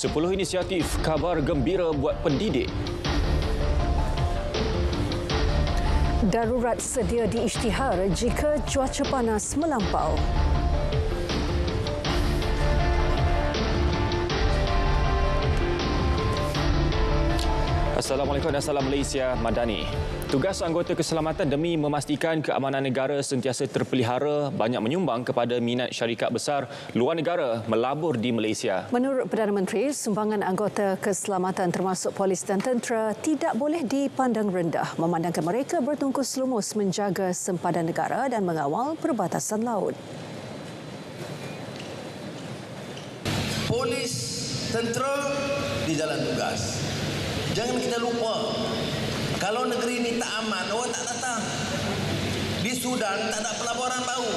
10 inisiatif kabar gembira buat pendidik. Darurat sedia diisytihar jika cuaca panas melampau. Assalamualaikum dan salam Malaysia Madani. Tugas anggota keselamatan demi memastikan keamanan negara sentiasa terpelihara banyak menyumbang kepada minat syarikat besar luar negara melabur di Malaysia. Menurut Perdana Menteri, sumbangan anggota keselamatan termasuk polis dan tentera tidak boleh dipandang rendah memandangkan mereka bertungkus lumus menjaga sempadan negara dan mengawal perbatasan laut. Polis, tentera di jalan tugas. Jangan kita lupa, kalau negeri ini tak aman, orang tak datang. Di Sudan tak ada pelaburan baru.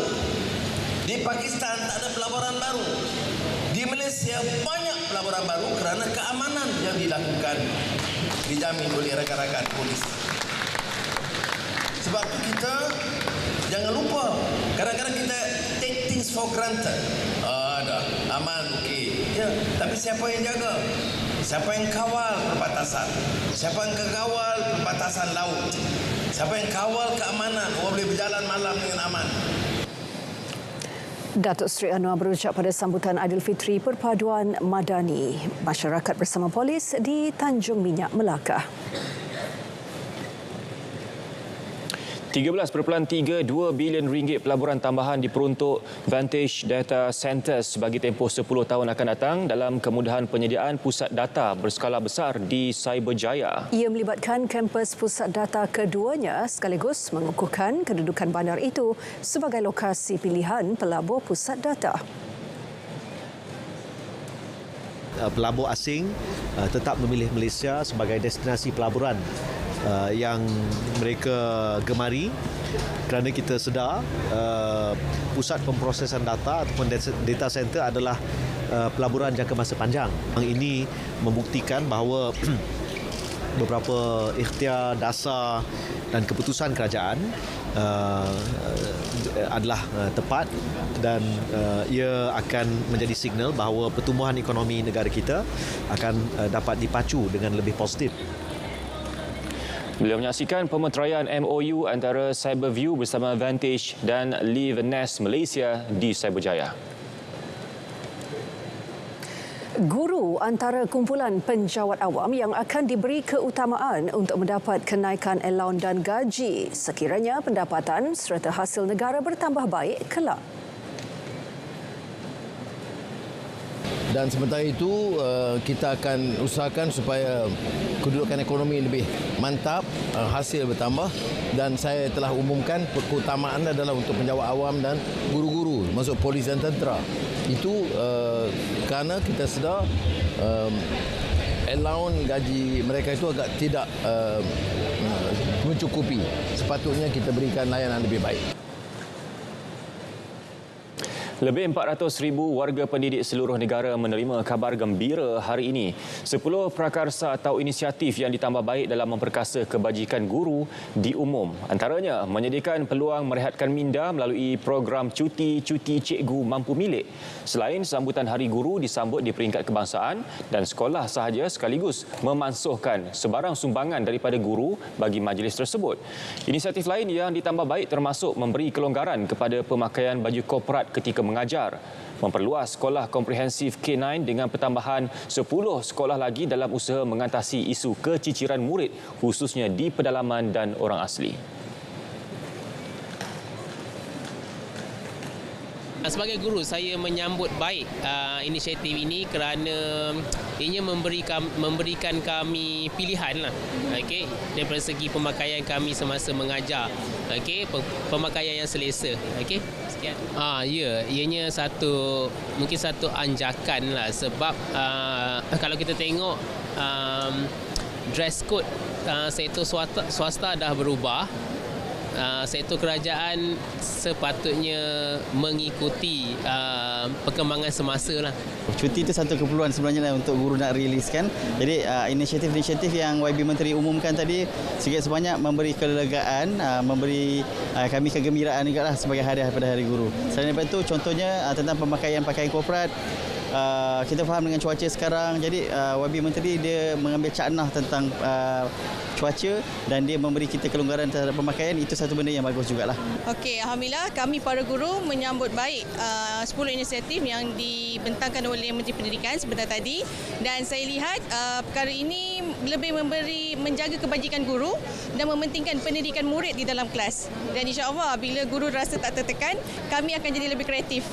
Di Pakistan tak ada pelaburan baru. Di Malaysia banyak pelaburan baru kerana keamanan yang dilakukan, dijamin oleh rakan-rakan polis. Sebab itu kita jangan lupa, kadang-kadang kita take things for granted. Dah aman, okey. Ya, tapi siapa yang jaga? Siapa yang kawal perbatasan? Siapa yang kawal perbatasan laut? Siapa yang kawal keamanan? Orang boleh berjalan malam dengan aman. Datuk Seri Anwar berucap pada sambutan Aidilfitri Perpaduan Madani Masyarakat bersama polis di Tanjung Minyak, Melaka. 13.32 bilion ringgit pelaburan tambahan diperuntuk Vantage Data Centres bagi tempoh 10 tahun akan datang dalam kemudahan penyediaan pusat data berskala besar di Cyberjaya. Ia melibatkan kampus pusat data keduanya sekaligus mengukuhkan kedudukan bandar itu sebagai lokasi pilihan pelabur pusat data. Pelabur asing tetap memilih Malaysia sebagai destinasi pelaburan yang mereka gemari kerana kita sedar pusat pemprosesan data ataupun data center adalah pelaburan jangka masa panjang. Yang ini membuktikan bahawa beberapa ikhtiar dasar dan keputusan kerajaan adalah tepat dan ia akan menjadi signal bahawa pertumbuhan ekonomi negara kita akan dapat dipacu dengan lebih positif. Beliau menyaksikan pemeteraian MOU antara Cyberview bersama Vantage dan Live Nest Malaysia di Cyberjaya. Guru antara kumpulan penjawat awam yang akan diberi keutamaan untuk mendapat kenaikan allowance dan gaji sekiranya pendapatan serta hasil negara bertambah baik kelak. Dan sementara itu kita akan usahakan supaya kedudukan ekonomi lebih mantap, hasil bertambah, dan saya telah umumkan keutamaan adalah untuk penjawat awam dan guru-guru masuk polis dan tentera. Itu kerana kita sedar allowance gaji mereka itu agak tidak mencukupi. Sepatutnya kita berikan layanan lebih baik. Lebih 400,000 warga pendidik seluruh negara menerima kabar gembira hari ini. 10 prakarsa atau inisiatif yang ditambah baik dalam memperkasa kebajikan guru diumum. Antaranya menyediakan peluang merehatkan minda melalui program cuti cikgu mampu milik. Selain sambutan Hari Guru disambut di peringkat kebangsaan dan sekolah sahaja sekaligus memansuhkan sebarang sumbangan daripada guru bagi majlis tersebut. Inisiatif lain yang ditambah baik termasuk memberi kelonggaran kepada pemakaian baju korporat ketika mengajar, memperluas sekolah komprehensif K9 dengan pertambahan 10 sekolah lagi dalam usaha mengatasi isu keciciran murid khususnya di pedalaman dan orang asli. Sebagai guru, saya menyambut baik inisiatif ini kerana ianya memberikan kami pilihan lah, okay, daripada segi pemakaian kami semasa mengajar, okay, pemakaian yang selesa, okay. Sekian. Ya, ianya mungkin satu anjakan lah sebab kalau kita tengok dress code sektor swasta dah berubah. Sektor kerajaan sepatutnya mengikuti perkembangan semasa lah. Cuti itu satu keperluan sebenarnya lah untuk guru nak riliskan. Jadi inisiatif-inisiatif yang YB Menteri umumkan tadi sikit sebanyak memberi kelegaan, memberi kami kegembiraan juga lah sebagai hadiah pada Hari Guru. Selain daripada itu, contohnya tentang pemakaian pakaian korporat, kita faham dengan cuaca sekarang. Jadi YB Menteri dia mengambil caknah tentang cuaca dan dia memberi kita kelonggaran terhadap pemakaian. Itu satu benda yang bagus jugalah. Okey, alhamdulillah kami para guru menyambut baik 10 inisiatif yang dibentangkan oleh Menteri Pendidikan sebentar tadi, dan saya lihat perkara ini lebih menjaga kebajikan guru dan mementingkan pendidikan murid di dalam kelas. Dan insya-Allah bila guru rasa tak tertekan, kami akan jadi lebih kreatif.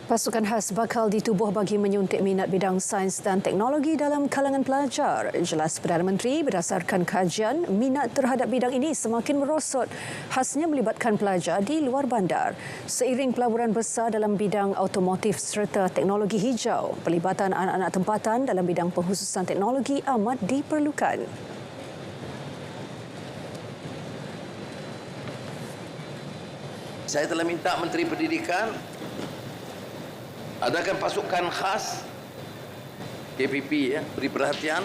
Pasukan khas bakal ditubuh bagi menyuntik minat bidang sains dan teknologi dalam kalangan pelajar. Jelas Perdana Menteri, berdasarkan kajian, minat terhadap bidang ini semakin merosot, khasnya melibatkan pelajar di luar bandar. Seiring pelaburan besar dalam bidang automotif serta teknologi hijau, pelibatan anak-anak tempatan dalam bidang pengkhususan teknologi amat diperlukan. Saya telah minta Menteri Pendidikan adakan pasukan khas KPP beri perhatian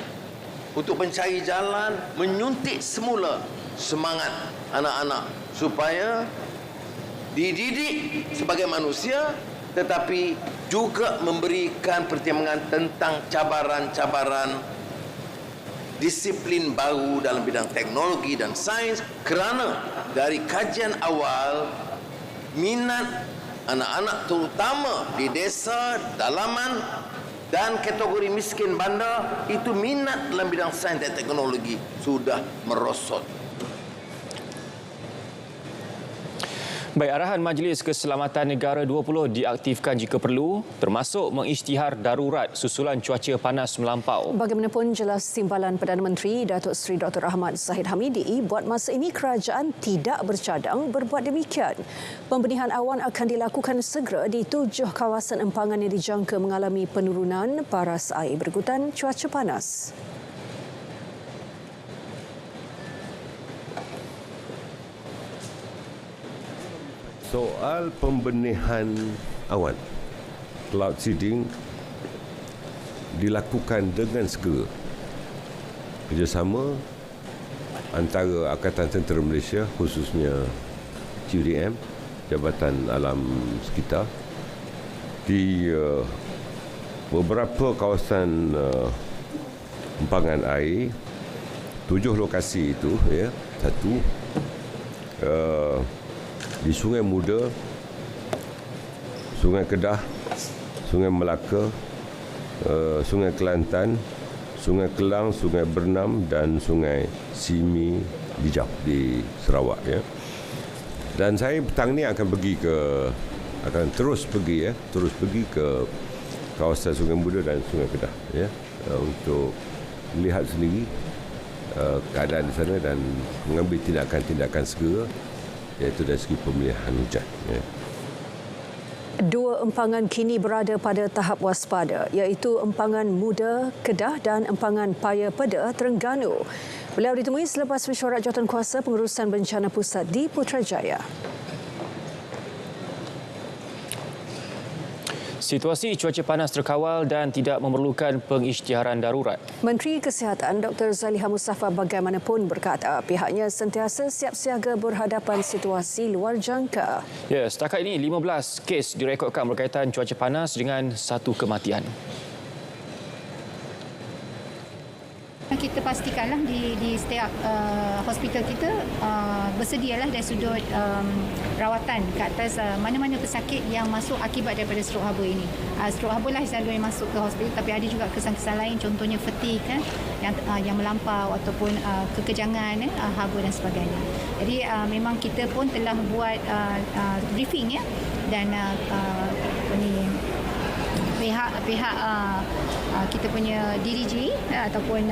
untuk mencari jalan menyuntik semula semangat anak-anak supaya dididik sebagai manusia, tetapi juga memberikan pertimbangan tentang cabaran-cabaran disiplin baru dalam bidang teknologi dan sains, kerana dari kajian awal minat anak-anak terutama di desa, dalaman dan kategori miskin bandar itu minat dalam bidang sains dan teknologi sudah merosot. Baik, arahan Majlis Keselamatan Negara 20 diaktifkan jika perlu, termasuk mengisytihar darurat susulan cuaca panas melampau. Bagaimanapun, jelas timbalan Perdana Menteri Datuk Seri Dr. Ahmad Zahid Hamidi buat masa ini kerajaan tidak bercadang berbuat demikian. Pembenihan awan akan dilakukan segera di 7 kawasan empangan yang dijangka mengalami penurunan paras air berikutan cuaca panas. Soal pembenihan awan, cloud seeding dilakukan dengan segera. Kerjasama antara Angkatan Tentera Malaysia, khususnya JUDM, Jabatan Alam Sekitar, di beberapa kawasan empangan air, 7 lokasi itu, satu, di Sungai Muda, Sungai Kedah, Sungai Melaka, Sungai Kelantan, Sungai Kelang, Sungai Bernam dan Sungai Simi Bijak di Sarawak. Dan saya petang ni akan terus pergi ke kawasan Sungai Muda dan Sungai Kedah untuk melihat sendiri keadaan di sana dan mengambil tindakan-tindakan segera, iaitu dari segi pemilihan hujan. Dua empangan kini berada pada tahap waspada, iaitu empangan Muda Kedah dan empangan Paya Peda Terengganu. Beliau ditemui selepas mesyuarat jawatankuasa pengurusan bencana pusat di Putrajaya. Situasi cuaca panas terkawal dan tidak memerlukan pengisytiharan darurat. Menteri Kesihatan Dr. Zaliha Mustafa bagaimanapun berkata pihaknya sentiasa siap siaga berhadapan situasi luar jangka. Ya, setakat ini 15 kes direkodkan berkaitan cuaca panas dengan 1 kematian. Kita pastikanlah di setiap hospital kita bersedialah dari sudut rawatan ke atas mana-mana pesakit yang masuk akibat daripada stroke haba ini. Stroke haba lah selalu yang masuk ke hospital, tapi ada juga kesan-kesan lain, contohnya fatigue yang melampau ataupun kekejangan haba dan sebagainya. Jadi memang kita pun telah buat briefing dan pihak kita punya DDG ataupun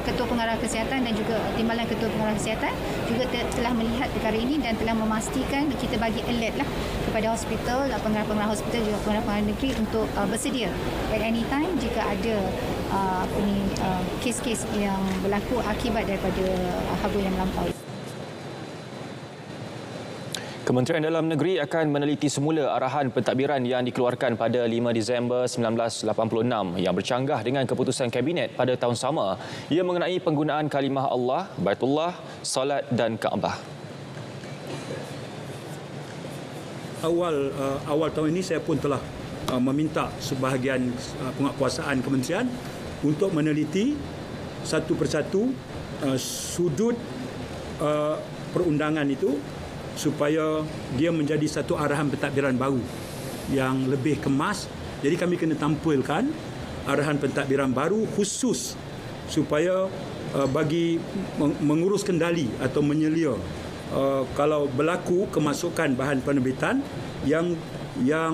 ketua pengarah kesihatan dan juga timbalan ketua pengarah kesihatan juga telah melihat perkara ini dan telah memastikan kita bagi alert lah kepada hospital, pengarah-pengarah hospital juga pengarah-pengarah negeri untuk bersedia at any time jika ada kes-kes yang berlaku akibat daripada haba yang melampau. Kementerian Dalam Negeri akan meneliti semula arahan pentadbiran yang dikeluarkan pada 5 Disember 1986 yang bercanggah dengan keputusan Kabinet pada tahun sama yang mengenai penggunaan kalimah Allah, Baitullah, Salat dan Kaabah. awal tahun ini saya pun telah meminta sebahagian penguatkuasaan kementerian untuk meneliti satu persatu sudut perundangan itu supaya dia menjadi satu arahan pentadbiran baru yang lebih kemas. Jadi kami kena tampilkan arahan pentadbiran baru khusus supaya bagi mengurus kendali atau menyelia kalau berlaku kemasukan bahan penerbitan yang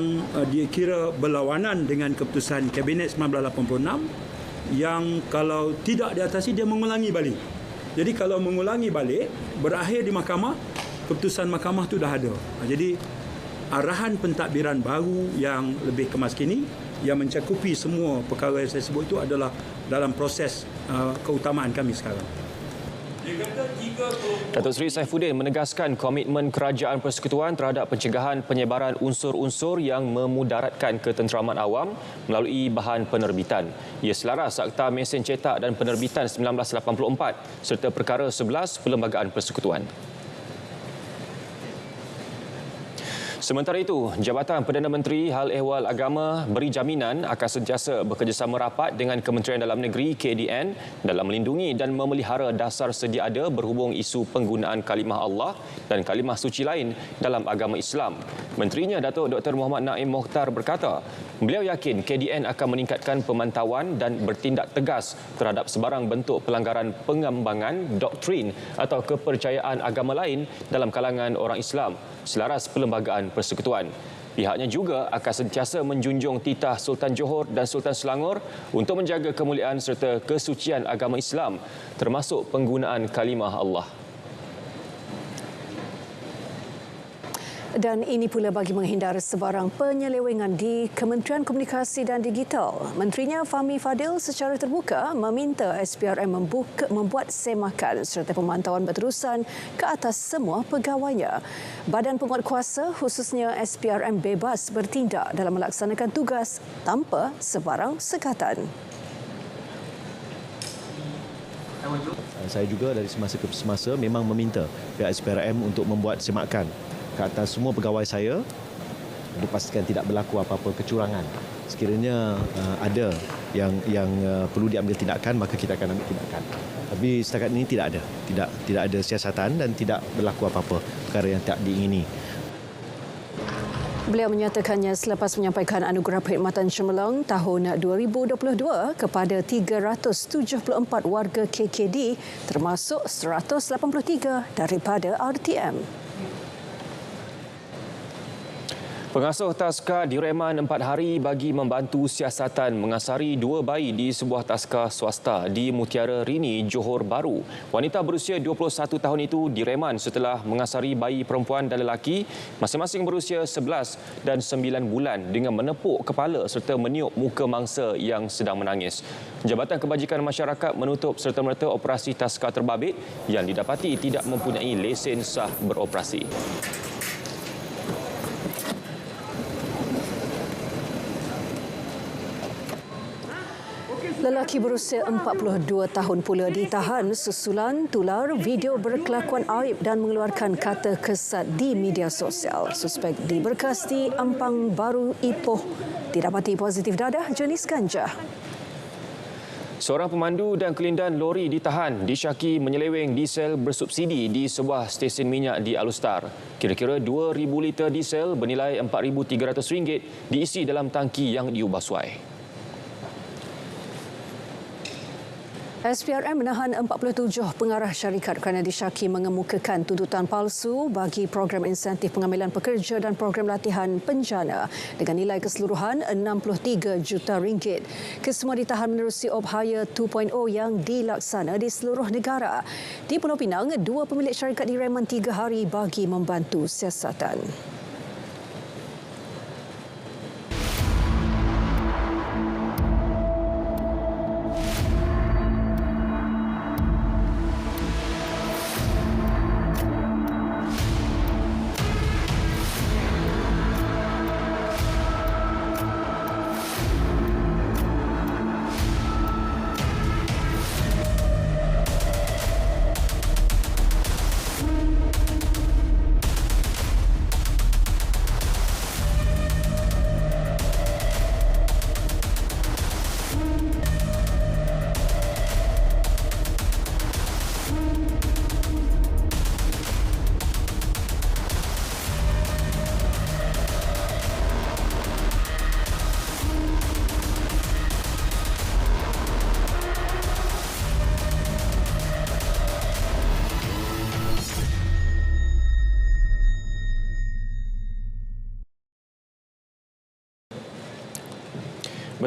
dikira berlawanan dengan keputusan Kabinet 1986 yang kalau tidak diatasi dia mengulangi balik. Jadi kalau mengulangi balik berakhir di mahkamah, keputusan mahkamah tu dah ada. Jadi arahan pentadbiran baru yang lebih kemas kini yang mencakupi semua perkara yang saya sebut itu adalah dalam proses keutamaan kami sekarang. Datuk Seri Saifuddin menegaskan komitmen Kerajaan Persekutuan terhadap pencegahan penyebaran unsur-unsur yang memudaratkan ketenteraman awam melalui bahan penerbitan. Ia selaras Akta Mesin Cetak dan Penerbitan 1984 serta perkara 11 Perlembagaan Persekutuan. Sementara itu, Jabatan Perdana Menteri Hal Ehwal Agama beri jaminan akan sentiasa bekerjasama rapat dengan Kementerian Dalam Negeri KDN dalam melindungi dan memelihara dasar sedia ada berhubung isu penggunaan kalimah Allah dan kalimah suci lain dalam agama Islam. Menterinya Datuk Dr. Muhammad Naim Mokhtar berkata, beliau yakin KDN akan meningkatkan pemantauan dan bertindak tegas terhadap sebarang bentuk pelanggaran pengembangan doktrin atau kepercayaan agama lain dalam kalangan orang Islam selaras Perlembagaan Persekutuan. Pihaknya juga akan sentiasa menjunjung titah Sultan Johor dan Sultan Selangor untuk menjaga kemuliaan serta kesucian agama Islam termasuk penggunaan kalimah Allah. Dan ini pula bagi menghindar sebarang penyelewengan di Kementerian Komunikasi dan Digital. Menterinya Fahmi Fadil secara terbuka meminta SPRM membuat semakan serta pemantauan berterusan ke atas semua pegawainya. Badan penguatkuasa khususnya SPRM bebas bertindak dalam melaksanakan tugas tanpa sebarang sekatan. Saya juga dari semasa ke semasa memang meminta pihak SPRM untuk membuat semakan ke atas semua pegawai saya untuk pastikan tidak berlaku apa-apa kecurangan. Sekiranya ada yang perlu diambil tindakan, maka kita akan ambil tindakan. Tapi setakat ini tidak ada siasatan dan tidak berlaku apa-apa perkara yang tak diingini. Beliau menyatakannya selepas menyampaikan anugerah perkhidmatan cemerlang tahun 2022 kepada 374 warga KKD termasuk 183 daripada RTM. Pengasuh taska direman 4 hari bagi membantu siasatan mengasari 2 bayi di sebuah taska swasta di Mutiara Rini, Johor Bahru. Wanita berusia 21 tahun itu direman setelah mengasari bayi perempuan dan lelaki masing-masing berusia 11 dan 9 bulan dengan menepuk kepala serta meniup muka mangsa yang sedang menangis. Jabatan Kebajikan Masyarakat menutup serta-merta operasi taska terbabit yang didapati tidak mempunyai lesen sah beroperasi. Lelaki berusia 42 tahun pula ditahan susulan tular video berkelakuan aib dan mengeluarkan kata kesat di media sosial. Suspek diberkas di Ampang Baru Ipoh didapati positif dadah jenis ganja. Seorang pemandu dan kelindan lori ditahan disyaki menyeleweng diesel bersubsidi di sebuah stesen minyak di Alustar. Kira-kira 2,000 liter diesel bernilai RM4,300 diisi dalam tangki yang diubah suai. SPRM menahan 47 pengarah syarikat kerana disyaki mengemukakan tuntutan palsu bagi program insentif pengambilan pekerja dan program latihan penjana dengan nilai keseluruhan RM63 juta. Kesemua ditahan menerusi Obhaya 2.0 yang dilaksana di seluruh negara. Di Pulau Pinang, 2 pemilik syarikat direman 3 hari bagi membantu siasatan.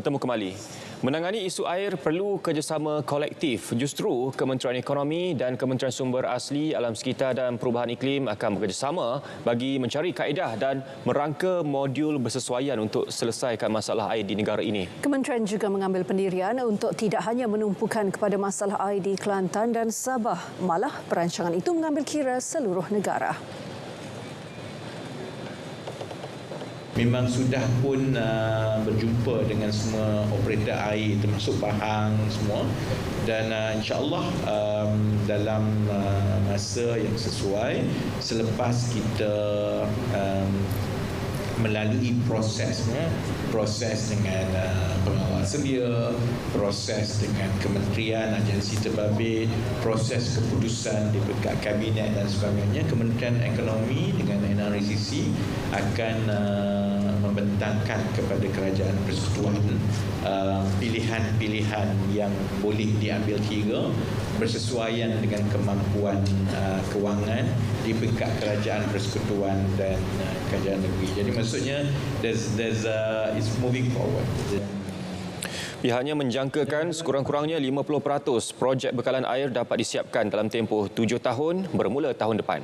bertemu kembali. Menangani isu air perlu kerjasama kolektif. Justru Kementerian Ekonomi dan Kementerian Sumber Asli, Alam Sekitar dan Perubahan Iklim akan bekerjasama bagi mencari kaedah dan merangka modul bersesuaian untuk selesaikan masalah air di negara ini. Kementerian juga mengambil pendirian untuk tidak hanya menumpukan kepada masalah air di Kelantan dan Sabah, malah perancangan itu mengambil kira seluruh negara. Memang sudah pun berjumpa dengan semua operator air termasuk Pahang semua, dan insya-Allah dalam masa yang sesuai selepas kita melalui proses dengan pengawal sedia, proses dengan kementerian, agensi terbabit, proses keputusan di peringkat kabinet dan sebagainya. Kementerian Ekonomi dengan NRCC akan membentangkan kepada kerajaan persekutuan pilihan-pilihan yang boleh diambil kira bersesuaian dengan kemampuan kewangan di peringkat kerajaan persekutuan dan kerajaan negeri. Jadi maksudnya it's moving forward. Pihaknya menjangkakan sekurang-kurangnya 50% projek bekalan air dapat disiapkan dalam tempoh 7 tahun bermula tahun depan.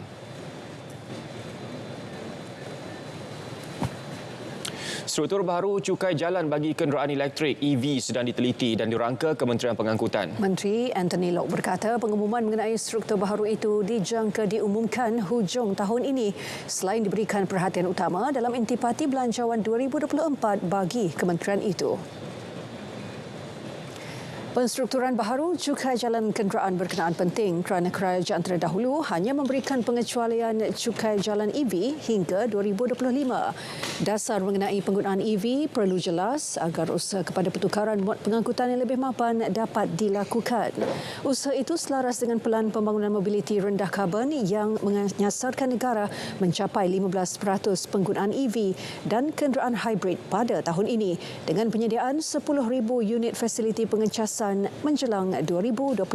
Struktur baru cukai jalan bagi kenderaan elektrik EV sedang diteliti dan dirangka Kementerian Pengangkutan. Menteri Anthony Loke berkata pengumuman mengenai struktur baru itu dijangka diumumkan hujung tahun ini selain diberikan perhatian utama dalam intipati belanjawan 2024 bagi kementerian itu. Penstrukturan baharu cukai jalan kenderaan berkenaan penting kerana kerajaan terdahulu hanya memberikan pengecualian cukai jalan EV hingga 2025. Dasar mengenai penggunaan EV perlu jelas agar usaha kepada pertukaran mod pengangkutan yang lebih mapan dapat dilakukan. Usaha itu selaras dengan pelan pembangunan mobiliti rendah karbon yang menyasarkan negara mencapai 15% penggunaan EV dan kenderaan hybrid pada tahun ini dengan penyediaan 10,000 unit fasiliti pengecasan menjelang 2025.